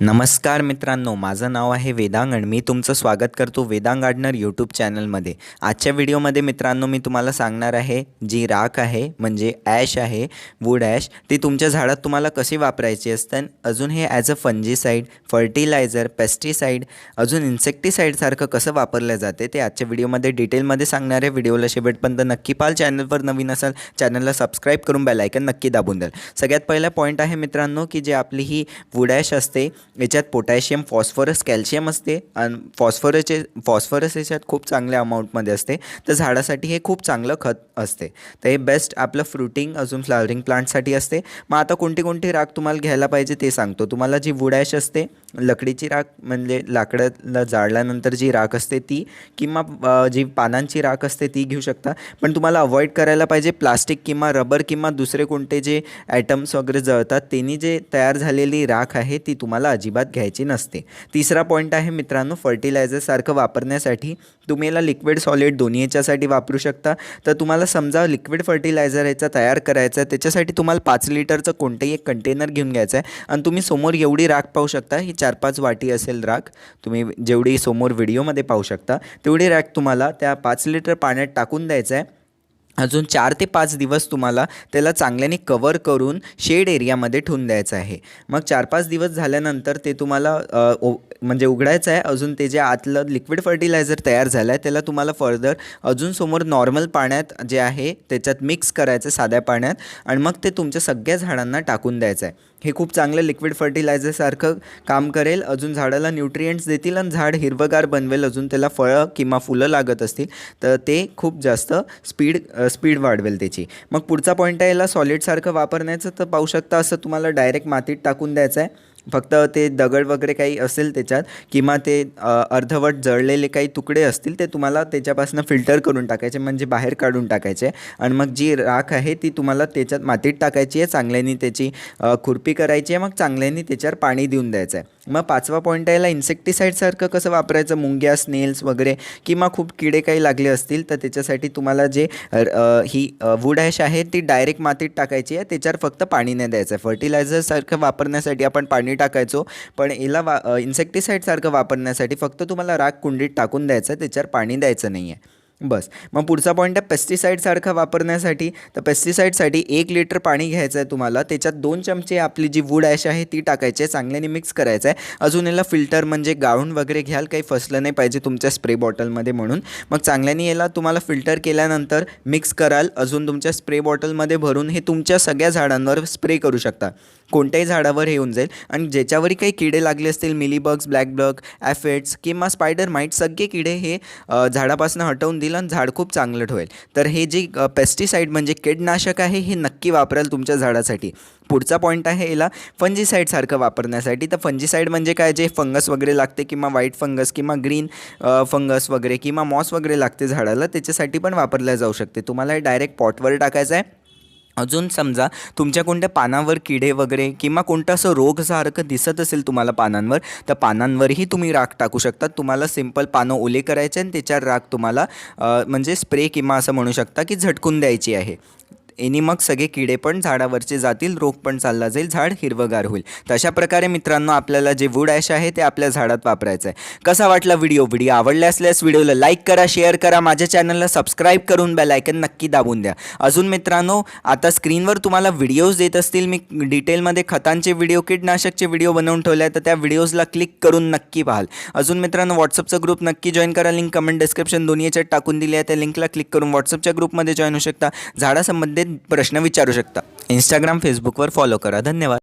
नमस्कार मित्रांनो, माझं नाव आहे वेदांगण. मी तुमचं स्वागत करतो वेदांग गार्डनर यूट्यूब चॅनलमध्ये. आजच्या व्हिडिओमध्ये मित्रांनो मी तुम्हाला सांगणार आहे जी राख आहे म्हणजे ॲश आहे, वूड ॲश, ती तुमच्या झाडात तुम्हाला कशी वापरायची असते. अजून हे as a fungicide, fertiliser, pesticide, अजून इन्सेक्टिसाईडसारखं कसं वापरलं जाते ते आजच्या व्हिडिओमध्ये डिटेलमध्ये सांगणार आहे. व्हिडिओला शेवटपर्यंत नक्की पाहाल. चॅनलवर नवीन असाल चॅनलला सबस्क्राईब करून बेल आयकन नक्की दाबून द्याल. सगळ्यात पहिला पॉईंट आहे मित्रांनो की जे आपली ही वूड ॲश असते याच्यात पोटॅशियम, फॉस्फरस, कॅल्शियम असते आणि फॉस्फरस याच्यात खूप चांगल्या अमाऊंटमध्ये असते. तर झाडासाठी हे खूप चांगलं खत असते. तर हे बेस्ट आपलं फ्रुटिंग अजून फ्लावरिंग प्लांटसाठी असते. मग आता कोणती राख तुम्हाला घ्यायला पाहिजे ते सांगतो. तुम्हाला जी वूड ॲश असते, लकडीची राख म्हणजे लाकडाला जाळल्यानंतर जी राख असते ती, किंवा जी पानांची राख असते ती घेऊ शकता. पण तुम्हाला अवॉइड करायला पाहिजे प्लास्टिक किंवा रबर किंवा दुसरे कोणते जे ॲटम्स वगैरे जळतात त्यांनी जे तयार झालेली राख आहे ती तुम्हाला अजिबात घ्यायची नसते. तिसरा पॉईंट आहे मित्रांनो, फर्टिलायझरसारखं वापरण्यासाठी तुम्ही याला लिक्विड सॉलिड दोन्ही याच्यासाठी वापरू शकता. तर तुम्हाला समजा लिक्विड फर्टिलायझर याचा तयार करायचा आहे, त्याच्यासाठी तुम्हाला 5 लिटरचं कोणतेही एक कंटेनर घेऊन घ्यायचं आहे. आणि तुम्ही समोर एवढी राख पाहू शकता, ही 4-5 वाटी असेल राख. तुम्ही जेवढी समोर व्हिडिओमध्ये पाहू शकता तेवढी राख तुम्हाला त्या 5 लिटर पाण्यात टाकून द्यायचं आहे. अजून 4 ते 5 दिवस तुम्हाला त्याला चांगल्याने कवर करून शेड एरियामध्ये ठेवून द्यायचं आहे. मग 4-5 दिवस झाल्यानंतर ते तुम्हाला म्हणजे उघडायचं आहे. अजून ते जे आतलं लिक्विड फर्टिलायझर तयार झालं आहे त्याला तुम्हाला फर्दर अजून समोर नॉर्मल पाण्यात जे आहे त्याच्यात मिक्स करायचं साध्या पाण्यात, आणि मग ते तुमच्या सगळ्या झाडांना टाकून द्यायचं आहे. हे खूप चांगलं लिक्विड फर्टिलायझरसारखं काम करेल. अजून झाडाला न्यूट्रिएंट्स देतील आणि झाड हिरवगार बनवेल. अजून त्याला फळं किंवा फुलं लागत असतील तर ते खूप जास्त स्पीड वाढवेल त्याची. मग पुढचा पॉईंट आहे याला सॉलिडसारखं वापरण्याचं. तर पाहू शकता असं तुम्हाला डायरेक्ट मातीत टाकून द्यायचं आहे. फक्त ते दगड वगैरे काही असेल त्याच्यात किंवा ते अर्धवट जळलेले काही तुकडे असतील ते तुम्हाला त्याच्यापासून फिल्टर करून टाकायचे, म्हणजे बाहेर काढून टाकायचे. आणि मग जी राख आहे ती तुम्हाला त्याच्यात मातीत टाकायची आहे. चांगल्याने त्याची खुरपी करायची आहे. मग चांगल्याने त्याच्यावर पाणी देऊन द्यायचं आहे. मग 5वा पॉईंट आहे याला इन्सेक्टिसाईडसारखं कसं वापरायचं. मुंग्या, स्नेल्स वगैरे किंवा खूप किडे काही लागले असतील तर त्याच्यासाठी तुम्हाला जे ही वूड ॲश आहे ती डायरेक्ट मातीत टाकायची आहे. त्याच्यावर फक्त पाणी नाही द्यायचं आहे. फर्टिलायझरसारखं वापरण्यासाठी आपण पाणी टाकायचो, पण याला इन्सेक्टिसाईडसारखं वापरण्यासाठी फक्त तुम्हाला राख कुंडीत टाकून द्यायचं आहे, त्याच्यावर पाणी द्यायचं नाही आहे बस. मग पुढचा पॉईंट आहे पेस्टिसाईडसारखा वापरण्यासाठी. तर पेस्टिसाईडसाठी 1 लिटर पाणी घ्यायचं आहे तुम्हाला. त्याच्यात 2 चमचे आपली जी वूड ॲश आहे ती टाकायची आहे. चांगल्याने मिक्स करायचं आहे. अजून याला फिल्टर म्हणजे गाळून वगैरे घ्याल, काही फसलं नाही पाहिजे तुमच्या स्प्रे बॉटलमध्ये म्हणून. मग चांगल्याने याला तुम्हाला फिल्टर केल्यानंतर मिक्स कराल. अजून तुमच्या स्प्रे बॉटलमध्ये भरून हे तुमच्या सगळ्या झाडांवर स्प्रे करू शकता. कोणत्याही झाडावर हे येऊन जाईल. आणि ज्याच्यावरही काही किडे लागले असतील, मिलीबग्स, ब्लॅक बग, ॲफिड्स किंवा स्पायडर माईट, सगळे किडे हे झाडापासून हटवून दिलं आणि झाड खूप चांगलं ठेवेल. तर हे जे पेस्टिसाईड म्हणजे कीडनाशक आहे हे नक्की वापराल तुमच्या झाडासाठी. पुढचा पॉईंट आहे याला फंजीसाईडसारखं वापरण्यासाठी. तर फंजीसाईड म्हणजे काय, जे फंगस वगैरे लागते किंवा व्हाईट फंगस किंवा ग्रीन फंगस वगैरे किंवा मॉस वगैरे लागते झाडाला, त्याच्यासाठी पण वापरल्या जाऊ शकते. तुम्हाला हे डायरेक्ट पॉटवर टाकायचं आहे. अजून समजा तुमच्या कोणत्या पानावर किडे वगैरे किंवा कोणतं असं रोगसारखं दिसत असेल तुम्हाला पानांवर, तर पानांवरही तुम्ही राख टाकू शकता. तुम्हाला सिंपल पानं ओले करायचे आणि त्याच्यावर राख तुम्हाला म्हणजे स्प्रे किंवा असं म्हणू शकता की झटकून द्यायची आहे. यानी मग सगळे किडे पण झाडावरचे जातील, रोग पण चालला जाईल, झाड हिरवगार होईल. तर अशा प्रकारे मित्रांनो आपल्याला जे वूड ॲश आहे ते आपल्या झाडात वापरायचं आहे. कसा वाटला व्हिडिओ आवडला असल्यास व्हिडिओला लाईक करा, शेअर करा, माझ्या चॅनलला सबस्क्राईब करून बेल आयकन नक्की दाबून द्या. अजून मित्रांनो आता स्क्रीनवर तुम्हाला व्हिडिओज देत असतील मी डिटेलमध्ये खतांचे व्हिडिओ, कीटनाशकचे व्हिडिओ बनवून ठेवले आहे, तर त्या व्हिडिओजला क्लिक करून नक्की पाहाल. अजून मित्रांनो व्हॉट्सअपचा ग्रुप नक्की जॉईन करा. लिंक कमेंट डिस्क्रिप्शन दोन्ही याच्यात टाकून दिली आहे. त्या लिंकला क्लिक करून व्हॉट्सअपच्या ग्रुपमध्ये जॉईन होऊ शकता. झाडासंबंधित प्रश्न विचारू शकता. इंस्टाग्राम, फेसबुकवर फॉलो करा. धन्यवाद.